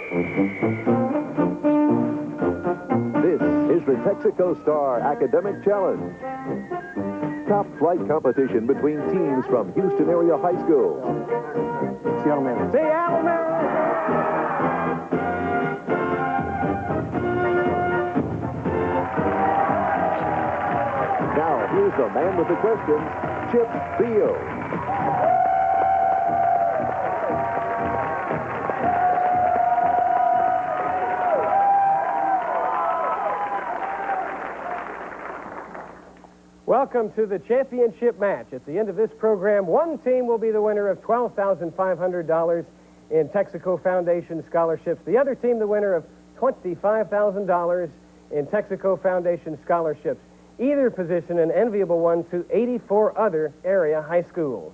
This is the Texaco Star Academic Challenge. Top flight competition between teams from Houston-area high schools. Seattle man. Seattle man. Now, here's the man with the questions, Chip Beal. Welcome to the championship match. At the end of this program, one team will be the winner of $12,500 in Texaco Foundation scholarships. The other team, the winner of $25,000 in Texaco Foundation scholarships. Either position an enviable one to 84 other area high schools.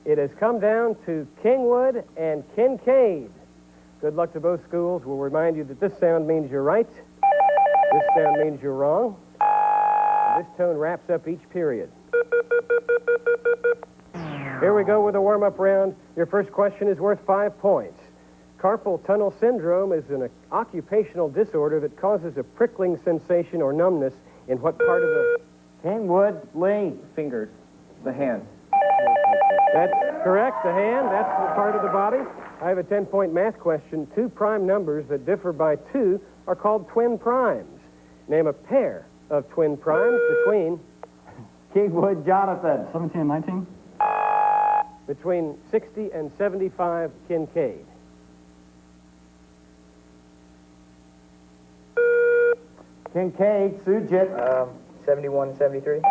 It has come down to Kingwood and Kinkaid. Good luck to both schools. We'll remind you that this sound means you're right. This sound means you're wrong. This tone wraps up each period. Here we go with a warm-up round. Your first question is worth 5 points. Carpal tunnel syndrome is an occupational disorder that causes a prickling sensation or numbness in what part of the... Kingwood, Lee. Fingers, the hand. That's correct, the hand. That's the part of the body. I have a 10-point math question. Two prime numbers that differ by 2 are called twin primes. Name a pair of twin primes between... Kingwood, Jonathan. 17 and 19. Between 60 and 75, Kinkaid. Kinkaid, Sujit. 71 and 73.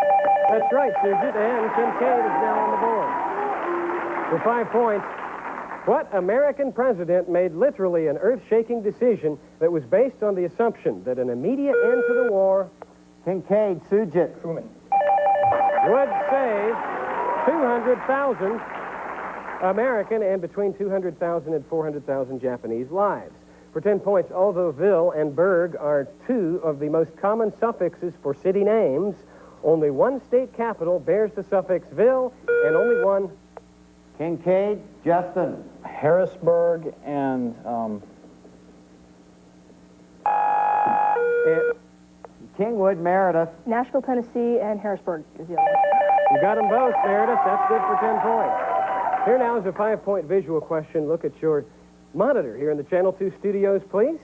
That's right, Sujit, and Kinkaid is now on the board. For 5 points, what American president made literally an earth-shaking decision that was based on the assumption that an immediate end to the war... Kinkaid, Sujit. Truman. would save 200,000 American and between 200,000 and 400,000 Japanese lives. For 10 points, although Ville and Berg are 2 of the most common suffixes for city names, only one state capital bears the suffix Ville, and only one... Kinkaid, Justin. Harrisburg and Kingwood, Meredith. Nashville, Tennessee, and Harrisburg is the other one. You got them both, Meredith. That's good for 10 points. Here now is a 5-point visual question. Look at your monitor here in the Channel 2 studios, please.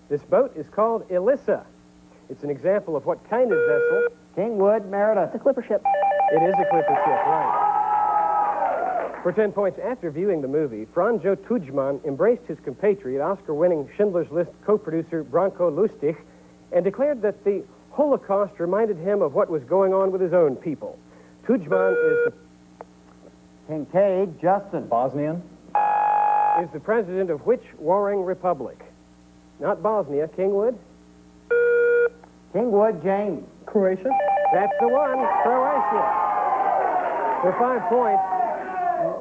This boat is called Elissa. It's an example of what kind of vessel? Kingwood, Meredith. The clipper ship. It is a clipper ship, right. For 10 points, after viewing the movie, Franjo Tudjman embraced his compatriot, Oscar-winning Schindler's List co-producer Branko Lustig, and declared that the Holocaust reminded him of what was going on with his own people. Tudjman is Kinkaid, Justin. Bosnian. is the president of which warring republic? Not Bosnia, Kingwood. Kingwood, James. Croatia. That's the one, Croatia. For 5 points,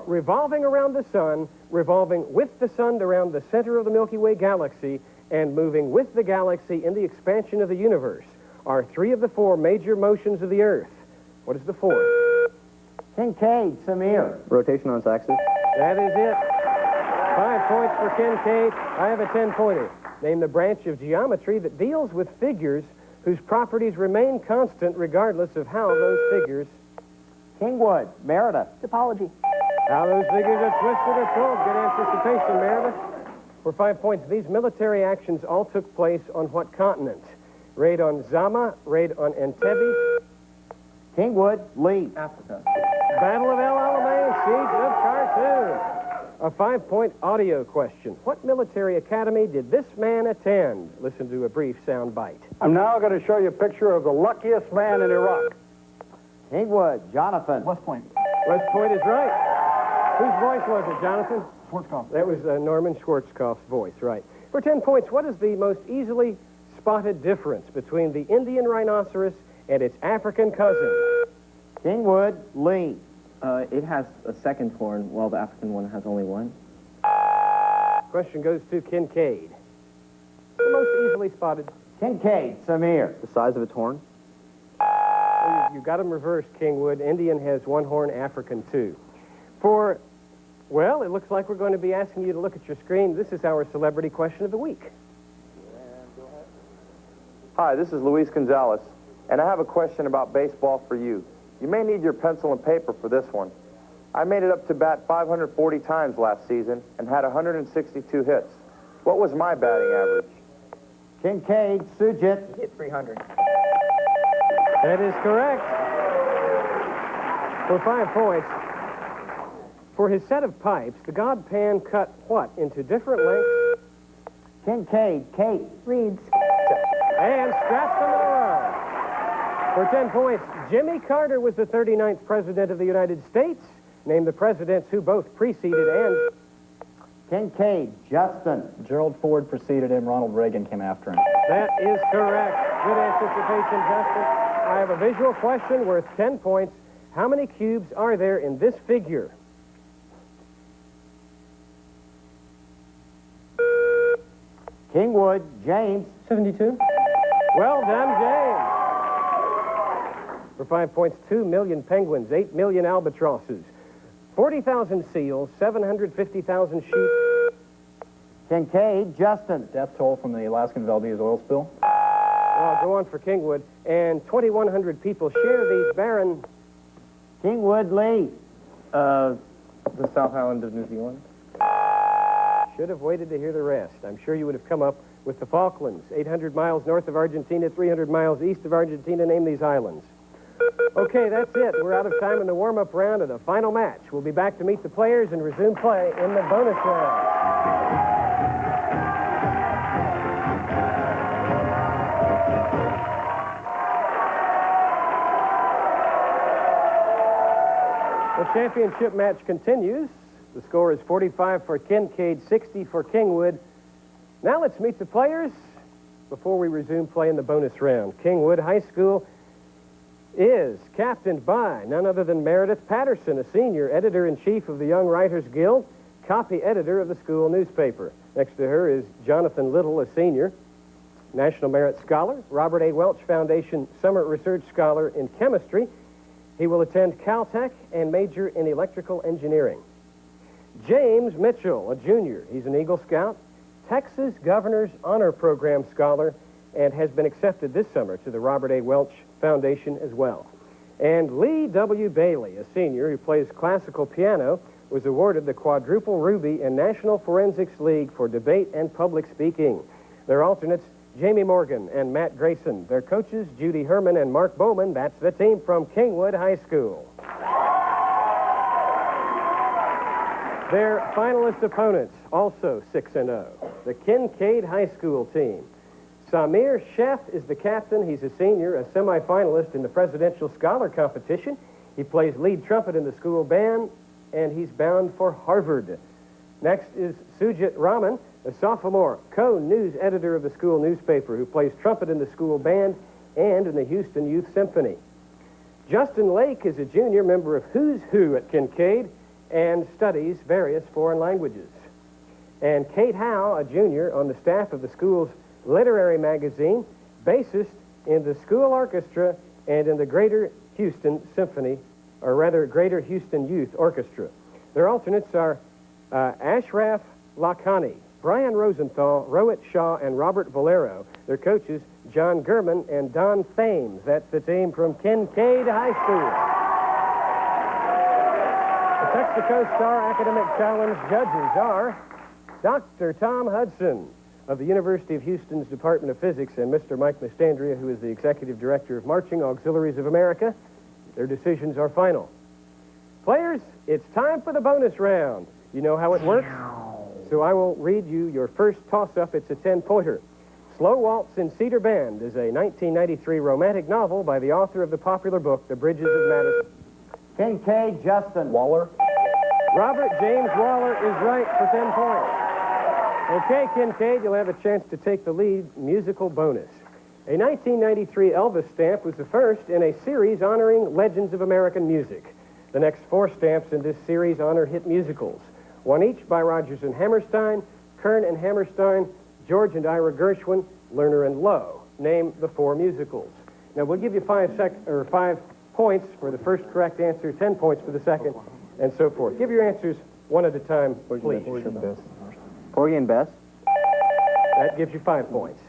revolving around the sun, revolving with the sun around the center of the Milky Way galaxy, and moving with the galaxy in the expansion of the universe are 3 of the 4 major motions of the Earth. What is the 4th? Kinkaid, Samir. Rotation on its axis. That is it. 5 points for Kinkaid. I have a 10-pointer. Name the branch of geometry that deals with figures whose properties remain constant regardless of how those figures... Kingwood, Meredith. Topology. How those figures are twisted or pulled. Good anticipation, Meredith. For 5 points, these military actions all took place on what continent? Raid on Zama, raid on Entebbe, Kingwood, Lee. Africa. Battle of El Alamein, siege of Khartoum. A 5-point audio question. What military academy did this man attend? Listen to a brief sound bite. I'm now going to show you a picture of the luckiest man in Iraq. Kingwood, Jonathan. West Point. West Point is right. Whose voice was it, Jonathan? Schwarzkopf. That was Norman Schwarzkopf's voice, right. For 10 points, what is the most easily spotted difference between the Indian rhinoceros and its African cousin? Kingwood, Lee. It has a second horn, while the African one has only one. Question goes to Kinkaid. The most easily spotted. Kinkaid, Samir. The size of its horn. You got them reversed, Kingwood. Indian has 1 horn, African 2. For Well, it looks like we're going to be asking you to look at your screen. This is our celebrity question of the week. Hi, this is Luis Gonzalez, and I have a question about baseball for you. You may need your pencil and paper for this one. I made it up to bat 540 times last season and had 162 hits. What was my batting average? Kinkaid, Sujit. Hit 300. That is correct. For 5 points. For his set of pipes, the godpan cut what into different lengths? Kinkaid, Kate. Reeds. And strapped them in a row. For 10 points, Jimmy Carter was the 39th president of the United States. Name the presidents who both preceded and... Kinkaid, Justin. Gerald Ford preceded him. Ronald Reagan came after him. That is correct. Good anticipation, Justin. I have a visual question worth 10 points. How many cubes are there in this figure? Kingwood, James. 72. Well done, James. For 5 points, 2 million penguins, 8 million albatrosses, 40,000 seals, 750,000 sheep. Kinkaid, Justin. Death toll from the Alaskan Valdez oil spill. I'll go on for Kingwood. And 2,100 people share these barren... Kingwood, Lee. The South Island of New Zealand. Should have waited to hear the rest. I'm sure you would have come up with the Falklands, 800 miles north of Argentina, 300 miles east of Argentina. Name these islands. Okay, that's it. We're out of time in the warm-up round of the final match. We'll be back to meet the players and resume play in the bonus round. The championship match continues. The score is 45 for Kinkaid, 60 for Kingwood. Now let's meet the players before we resume play in the bonus round. Kingwood High School is captained by none other than Meredith Patterson, a senior editor-in-chief of the Young Writers Guild, copy editor of the school newspaper. Next to her is Jonathan Little, a senior, National Merit Scholar, Robert A. Welch Foundation Summer Research Scholar in Chemistry. He will attend Caltech and major in electrical engineering. James Mitchell, a junior. He's an Eagle Scout, Texas Governor's Honor Program scholar, and has been accepted this summer to the Robert A. Welch Foundation as well. And Lee W. Bailey, a senior who plays classical piano, was awarded the Quadruple Ruby in National Forensics League for debate and public speaking. Their alternates, Jamie Morgan and Matt Grayson. Their coaches, Judy Herman and Mark Bowman. That's the team from Kingwood High School. Their finalist opponents, also 6-0, the Kinkaid High School team. Samir Sheff is the captain. He's a senior, a semifinalist in the Presidential Scholar Competition. He plays lead trumpet in the school band, and he's bound for Harvard. Next is Sujit Raman, a sophomore, co-news editor of the school newspaper, who plays trumpet in the school band and in the Houston Youth Symphony. Justin Lake is a junior member of Who's Who at Kinkaid and studies various foreign languages. And Kate Howe, a junior on the staff of the school's literary magazine, bassist in the school orchestra and in the Greater Houston Symphony, or rather Greater Houston Youth Orchestra. Their alternates are Ashraf Lakhani, Brian Rosenthal, Rohit Shaw, and Robert Valero. Their coaches, John Gurman and Don Thames. That's the team from Kinkaid High School. The Texaco Star Academic Challenge judges are Dr. Tom Hudson of the University of Houston's Department of Physics and Mr. Mike Mastandria, who is the Executive Director of Marching Auxiliaries of America. Their decisions are final. Players, it's time for the bonus round. You know how it works? So I will read you your first toss-up. It's a 10-pointer. Slow Waltz in Cedar Bend is a 1993 romantic novel by the author of the popular book, The Bridges of Madison. Kinkaid, Justin. Waller. Robert James Waller is right for 10 points. Okay, Kinkaid, you'll have a chance to take the lead. Musical bonus. A 1993 Elvis stamp was the first in a series honoring legends of American music. The next 4 stamps in this series honor hit musicals, one each by Rodgers and Hammerstein, Kern and Hammerstein, George and Ira Gershwin, Lerner and Lowe. Name the 4 musicals. Now, we'll give you 5 points for the first correct answer, 10 points for the second, and so forth. Give your answers One at a time, please. Porgy and Bess. That gives you 5 points.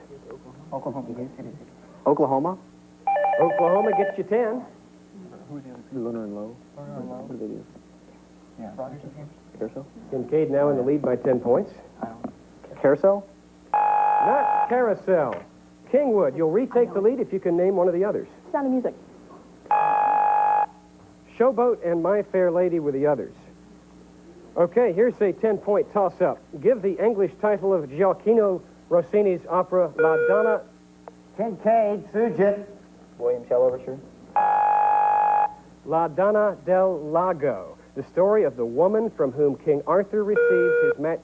Oklahoma. Oklahoma gets you 10. Lunar and Low. What do they do? Carousel? Kinkaid now in the lead by 10 points. Carousel? Not Carousel. Kingwood, you'll retake the lead if you can name one of the others. Sound of Music. Showboat and My Fair Lady were the others. Okay, here's a 10-point toss-up. Give the English title of Gioacchino Rossini's opera La Donna. Kinkaid, Sujit. William Tell Overture. La Donna del Lago, the story of the woman from whom King Arthur receives his match.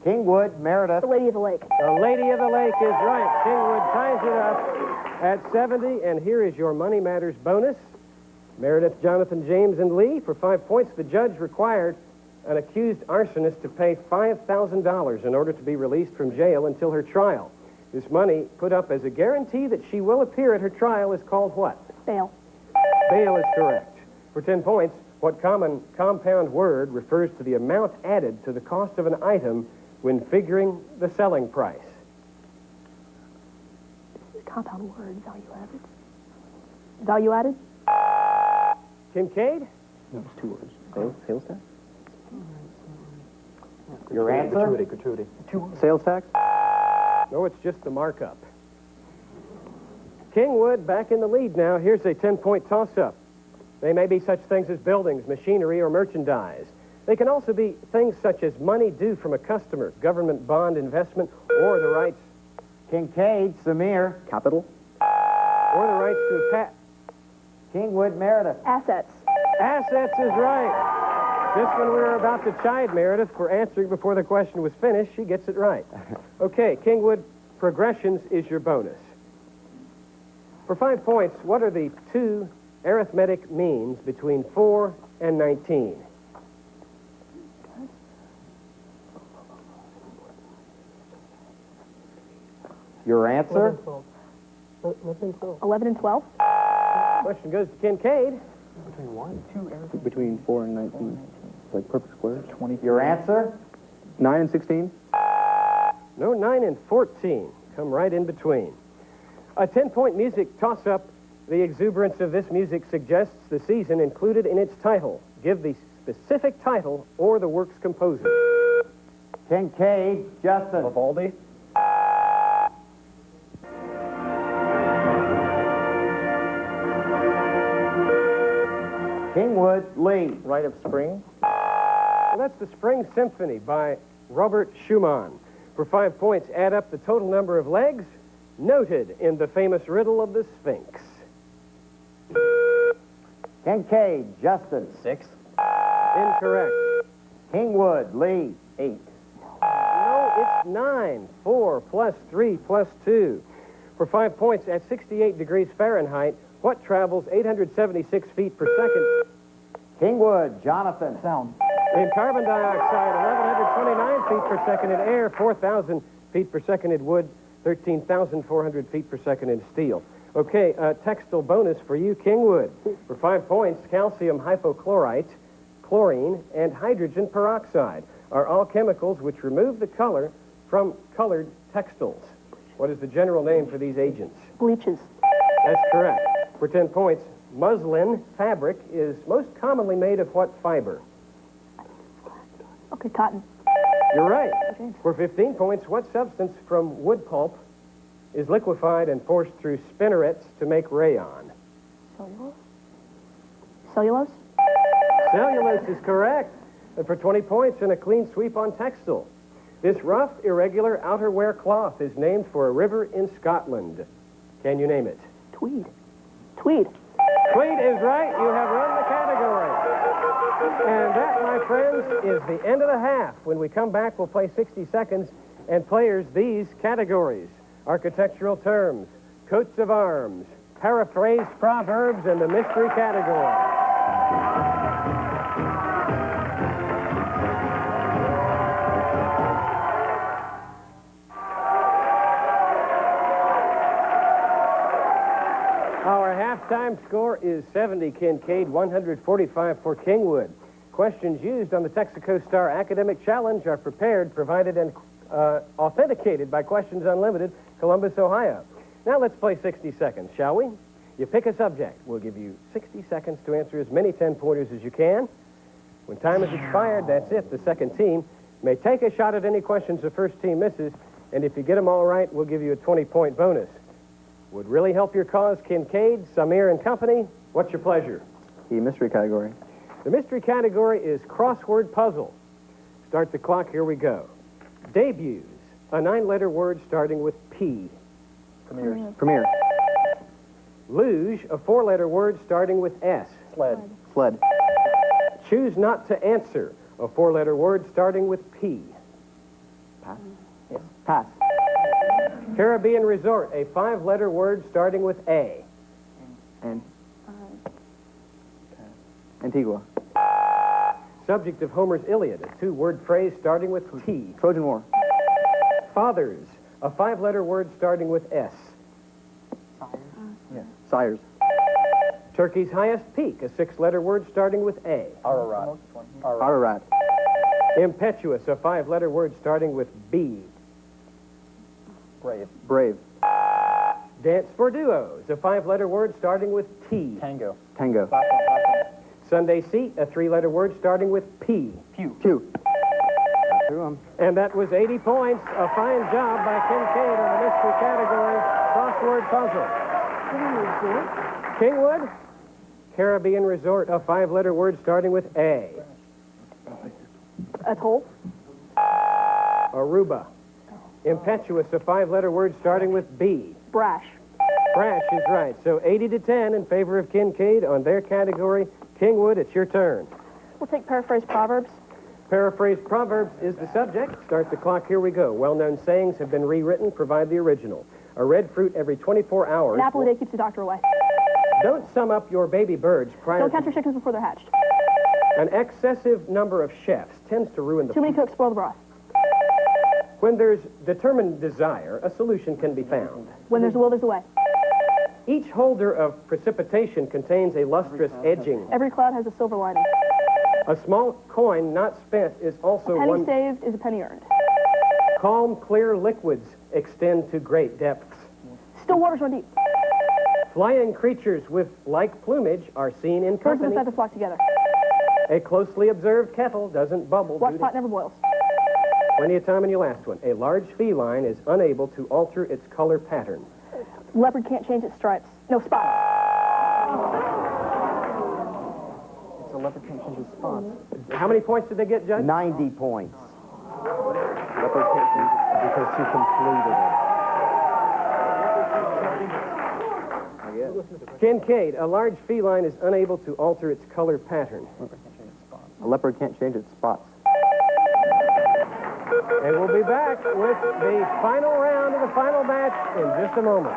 Kingwood, Meredith. The Lady of the Lake. The Lady of the Lake is right. Kingwood ties it up at 70, and here is your Money Matters bonus. Meredith, Jonathan, James, and Lee, for 5 points, the judge required an accused arsonist to pay $5,000 in order to be released from jail until her trial. This money, put up as a guarantee that she will appear at her trial, is called what? Bail. Bail is correct. For 10 points, what common compound word refers to the amount added to the cost of an item when figuring the selling price? Compound word. Value added. Value added? Kinkaid? No, it's 2 words. Sales tax? Your answer? Gratuity. Sales tax? No, it's just the markup. Kingwood back in the lead now. Here's a 10-point toss-up. They may be such things as buildings, machinery, or merchandise. They can also be things such as money due from a customer, government bond investment, or the rights Kinkaid, Samir. Capital? or the rights to a pat. Kingwood, Meredith. Assets. Assets is right. Just when we were about to chide Meredith for answering before the question was finished, she gets it right. Okay, Kingwood, progressions is your bonus. For 5 points, what are the 2 arithmetic means between 4 and 19? Your answer? 11 and 12. Question goes to Kinkaid. Between 4 and 19. Like perfect squares? 20. Your answer? 9 and 16? No, 9 and 14. Come right in between. A 10-point music toss-up. The exuberance of this music suggests the season included in its title. Give the specific title or the work's composer. Kinkaid, Justin. Vivaldi. Kingwood, Lee. Rite of Spring? Well, that's the Spring Symphony by Robert Schumann. For 5 points, add up the total number of legs noted in the famous riddle of the Sphinx. Kinkaid, Justin. 6. Incorrect. Kingwood, Lee. 8. No, it's 9. 4 plus 3 plus 2. For 5 points, at 68 degrees Fahrenheit, what travels 876 feet per second? Kingwood, Jonathan. Sound. In carbon dioxide, 1,129 feet per second in air, 4,000 feet per second in wood, 13,400 feet per second in steel. Okay, textile bonus for you, Kingwood. For 5 points, calcium hypochlorite, chlorine, and hydrogen peroxide are all chemicals which remove the color from colored textiles. What is the general name for these agents? Bleaches. That's correct. For 10 points, muslin fabric is most commonly made of what fiber? Okay, cotton. You're right. Okay. For 15 points, what substance from wood pulp is liquefied and forced through spinnerets to make rayon? Cellulose. Cellulose? Cellulose is correct. And for 20 points and a clean sweep on textile. This rough, irregular outerwear cloth is named for a river in Scotland. Can you name it? Tweed. Tweed. Tweed is right. You have run the category. And that, my friends, is the end of the half. When we come back, we'll play 60 seconds and players these categories: architectural terms, coats of arms, paraphrased proverbs, and the mystery category. Our halftime score is 70 Kinkaid, 145 for Kingwood. Questions used on the Texaco Star Academic Challenge are prepared, provided, and authenticated by Questions Unlimited, Columbus, Ohio. Now let's play 60 seconds, shall we? You pick a subject. We'll give you 60 seconds to answer as many 10-pointers as you can. When time has expired, that's it. The second team may take a shot at any questions the first team misses, and if you get them all right, we'll give you a 20-point bonus. Would really help your cause, Kinkaid, Samir, and company. What's your pleasure? The mystery category. The mystery category is crossword puzzle. Start the clock. Here we go. Debuts. A 9-letter word starting with P. Premiere. Luge. A 4-letter word starting with S. Sled. Choose not to answer. A 4-letter word starting with P. Pass. Yes. Pass. Caribbean resort. A 5-letter word starting with A. And Antigua. Subject of Homer's Iliad. A 2-word phrase starting with T. Trojan War. Fathers. A 5-letter word starting with S. Yes. Sires. Turkey's highest peak. A 6-letter word starting with A. Ararat. Impetuous. A 5-letter word starting with B. Brave. Dance for duos. A 5-letter word starting with T. Tango. Sunday seat. A 3-letter word starting with P. Pew. Through 'em. And that was 80 points. A fine job by Kinkaid on the mystery category, crossword puzzle. Kingwood, Caribbean resort, a 5-letter word starting with A. Atoll. Aruba. Impetuous, a 5-letter word starting with B. Brash. Brash is right. So 80-10 in favor of Kinkaid on their category. Kingwood, it's your turn. We'll take paraphrase proverbs. Paraphrase proverbs is the subject. Start the clock. Here we go. Well-known sayings have been rewritten. Provide the original. A red fruit every 24 hours. An apple a day keeps the doctor away. Don't sum up your baby birds prior Don't to... count your chickens before they're hatched. An excessive number of chefs tends to ruin the... Too many cooks spoil the broth. When there's determined desire, a solution can be found. When there's a will, there's a way. Each holder of precipitation contains a lustrous edging. Every cloud has a silver lining. A small coin not spent is also A penny one... saved is a penny earned. Calm, clear liquids extend to great depths. Still waters run deep. Flying creatures with like plumage are seen in Birds of company. a feather flock together. A closely observed kettle doesn't bubble. Watch due to- pot never boils. Plenty of time in your last one. A large feline is unable to alter its color pattern. Leopard can't change its stripes. No, spots. It's a leopard can't change its spots. How many points did they get, Judge? 90 points. Leopard can't change it because she completed it. Kinkaid, a large feline is unable to alter its color pattern. A leopard can't change its spots. And we'll be back with the final round of the final match in just a moment.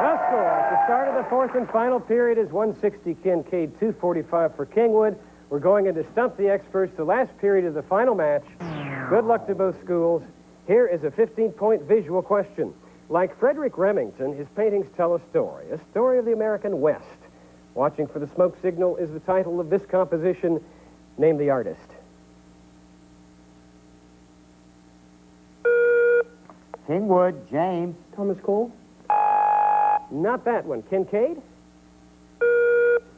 The score at the start of the fourth and final period is 160 Kinkaid, 245 for Kingwood. We're going into Stump the Experts, the last period of the final match. Good luck to both schools. Here is a 15-point visual question. Like Frederick Remington, his paintings tell a story of the American West. Watching for the Smoke Signal is the title of this composition. Name the artist. Kingwood, James. Thomas Cole? Not that one. Kinkaid?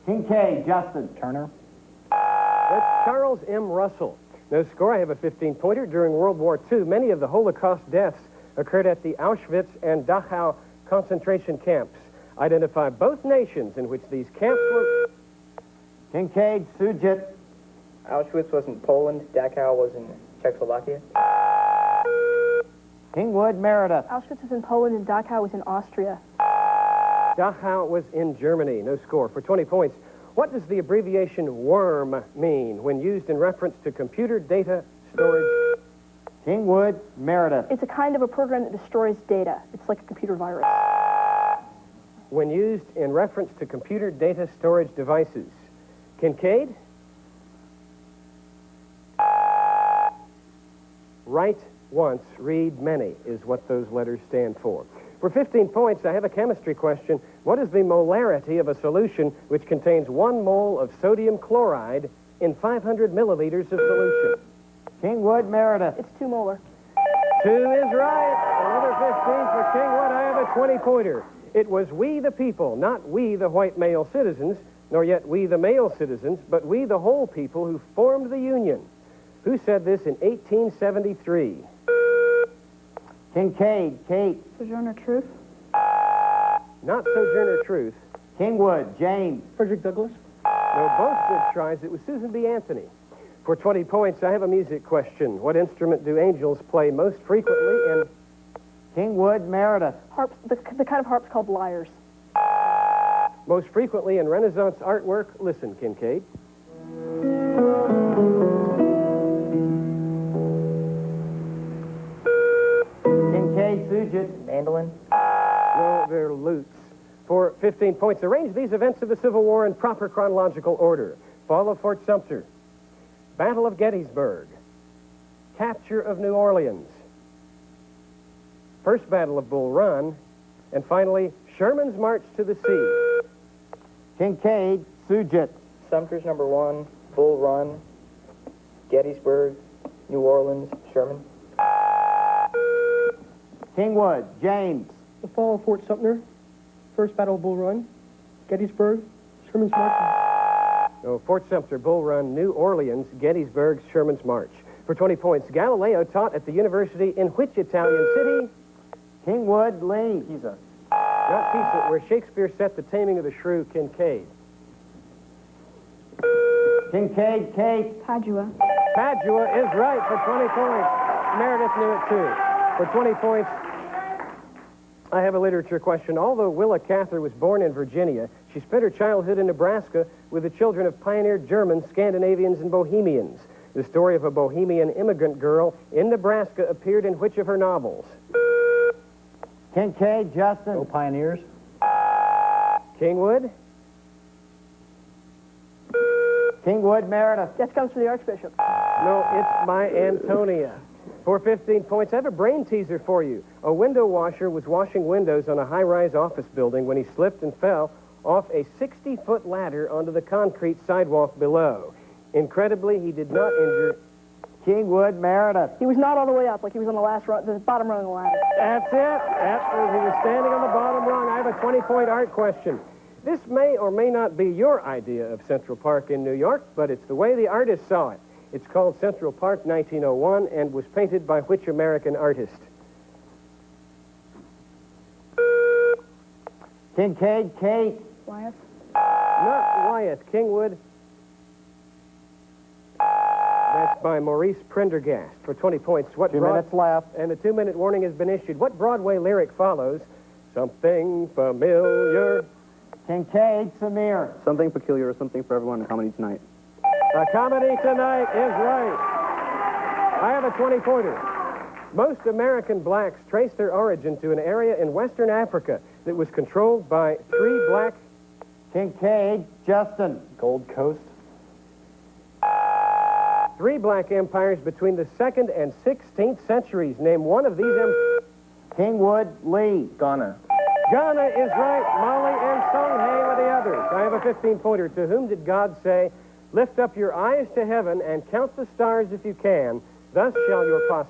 Kinkaid, Justin. Turner. That's Charles M. Russell. No score. I have a 15-pointer. During World War II, many of the Holocaust deaths occurred at the Auschwitz and Dachau concentration camps. Identify both nations in which these camps were... Kinkaid, Sujit. Auschwitz was in Poland. Dachau was in Czechoslovakia. Kingwood, Meredith. Auschwitz was in Poland and Dachau was in Austria. Dachau was in Germany. No score. For 20 points, what does the abbreviation WORM mean when used in reference to computer data storage? Kingwood, Meredith. It's a kind of a program that destroys data. It's like a computer virus. When used in reference to computer data storage devices. Kinkaid? Right once, read many is what those letters stand for. For 15 points, I have a chemistry question. What is the molarity of a solution which contains 1 mole of sodium chloride in 500 milliliters of solution? Kingwood, Meredith. It's 2 molar. 2 is right. Another 15 for Kingwood. I have a 20-pointer. It was we the people, not we the white male citizens, nor yet we the male citizens, but we the whole people who formed the Union. Who said this in 1873? Kinkaid, Kate. Sojourner Truth. Not Sojourner Truth. Kingwood, James. Frederick Douglass. No, both good tries. It was Susan B. Anthony. For 20 points, I have a music question. What instrument do angels play most frequently in... Kingwood, Meredith. Harps, the kind of harp's called lyres. Most frequently in Renaissance artwork? Listen, Kinkaid. Kinkaid, Sujit. Mandolin. No, they're lutes. For 15 points, arrange these events of the Civil War in proper chronological order. Fall of Fort Sumter, Battle of Gettysburg, capture of New Orleans, First Battle of Bull Run, and finally, Sherman's March to the Sea. Kinkaid, Sujit. Sumter's number 1. Bull Run. Gettysburg. New Orleans. Sherman. Kingwood, James. The fall of Fort Sumter, First Battle of Bull Run, Gettysburg, Sherman's March. No, Fort Sumter, Bull Run, New Orleans, Gettysburg, Sherman's March. For 20 points, Galileo taught at the university in which Italian city? Kingwood, Lee. Pisa. Not Pisa, where Shakespeare set the taming of the shrew, Kinkaid. Kinkaid, Kate. Padua. Padua is right for 20 points. Meredith knew it too. For 20 points, I have a literature question. Although Willa Cather was born in Virginia, she spent her childhood in Nebraska with the children of pioneer Germans, Scandinavians, and Bohemians. The story of a Bohemian immigrant girl in Nebraska appeared in which of her novels? Kinkaid, Justin. Go Pioneers. Kingwood? Kingwood, Meredith. Death Comes to the Archbishop. No, it's by Antonia. For 15 points, I have a brain teaser for you. A window washer was washing windows on a high-rise office building when he slipped and fell off a 60-foot ladder onto the concrete sidewalk below. Incredibly, he did not injure... Kingwood, Meredith. He was not all the way up, like he was on the last rung, the bottom rung of the ladder. That's it. He was standing on the bottom rung. I have a 20-point art question. This may or may not be your idea of Central Park in New York, but it's the way the artist saw it. It's called Central Park 1901 and was painted by which American artist? Kinkaid, Kate. Wyeth. Not Wyeth. Kingwood. That's by Maurice Prendergast for 20 points. What 2 minutes left. And the 2-minute warning has been issued. What Broadway lyric follows? Something familiar. Kinkaid, Samir. Something peculiar or something for everyone in Comedy Tonight. A comedy tonight is right. I have a 20-pointer. Most American blacks trace their origin to an area in Western Africa that was controlled by 3 black... Kinkaid, Justin. Gold Coast. 3 black empires between the 2nd and 16th centuries. Name one of these Kingwood, Lee. Ghana. Ghana is right. Mali and Songhay were the others. I have a 15-pointer. To whom did God say, lift up your eyes to heaven and count the stars if you can. Thus shall your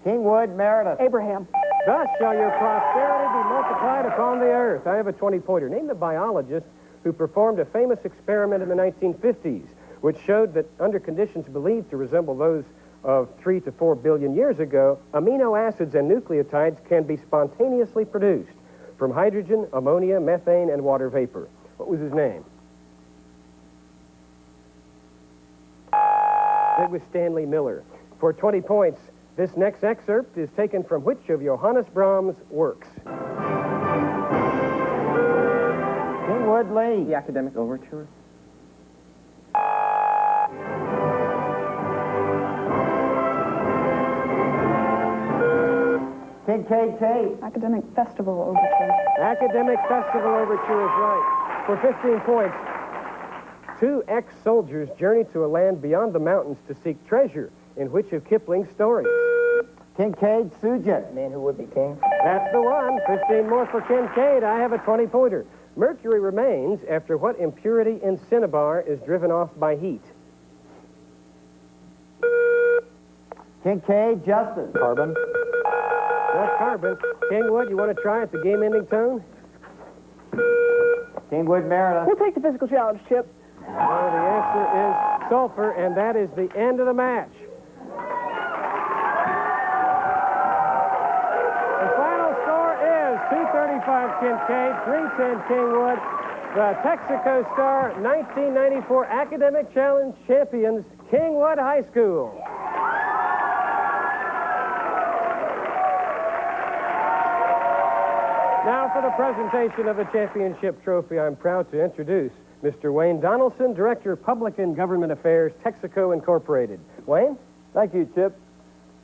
Kingwood, Meredith. Abraham. Thus shall your prosperity be multiplied upon the earth. I have a 20-pointer. Name the biologist who performed a famous experiment in the 1950s, which showed that under conditions believed to resemble those of 3 to 4 billion years ago, amino acids and nucleotides can be spontaneously produced from hydrogen, ammonia, methane, and water vapor. What was his name? It was Stanley Miller. For 20 points, this next excerpt is taken from which of Johannes Brahms' works? Kingwood, Lee. The Academic Overture. Kinkaid, Kate. Academic Festival Overture. Academic Festival Overture is right. For 15 points, 2 ex-soldiers journeyed to a land beyond the mountains to seek treasure in which of Kipling's stories? Kinkaid Sujin. Man who would be king. That's the one. 15 more for Kinkaid. I have a 20-pointer. Mercury remains after what impurity in cinnabar is driven off by heat? Kinkaid Justin. Carbon. That's carbon. Kingwood, you want to try at the game-ending tone? Kingwood Meredith. We'll take the physical challenge, Chip. The answer is sulfur, and that is the end of the match. The final score is 235 Kinkaid, 310 Kingwood. The Texaco Star 1994 Academic Challenge champions, Kingwood High School. Now for the presentation of the championship trophy, I'm proud to introduce Mr. Wayne Donaldson, Director of Public and Government Affairs, Texaco Incorporated. Wayne? Thank you, Chip.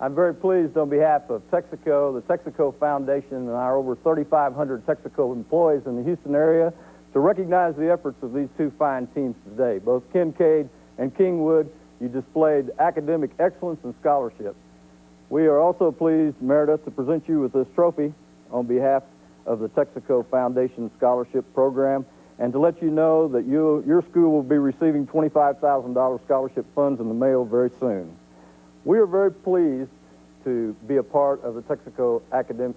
I'm very pleased on behalf of Texaco, the Texaco Foundation, and our over 3,500 Texaco employees in the Houston area to recognize the efforts of these two fine teams today. Both Kinkaid and Kingwood, you displayed academic excellence and scholarship. We are also pleased, Meredith, to present you with this trophy on behalf of the Texaco Foundation Scholarship Program, and to let you know that your school will be receiving $25,000 scholarship funds in the mail very soon. We are very pleased to be a part of the Texaco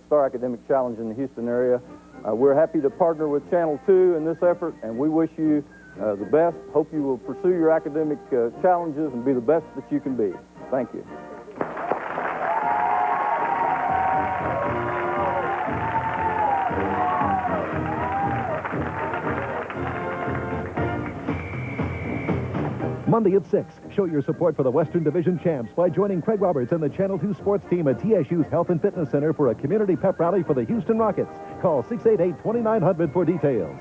Star Academic Challenge in the Houston area. We're happy to partner with Channel 2 in this effort, and we wish you the best. Hope you will pursue your academic challenges and be the best that you can be. Thank you. Monday at 6, show your support for the Western Division champs by joining Craig Roberts and the Channel 2 sports team at TSU's Health and Fitness Center for a community pep rally for the Houston Rockets. Call 688-2900 for details.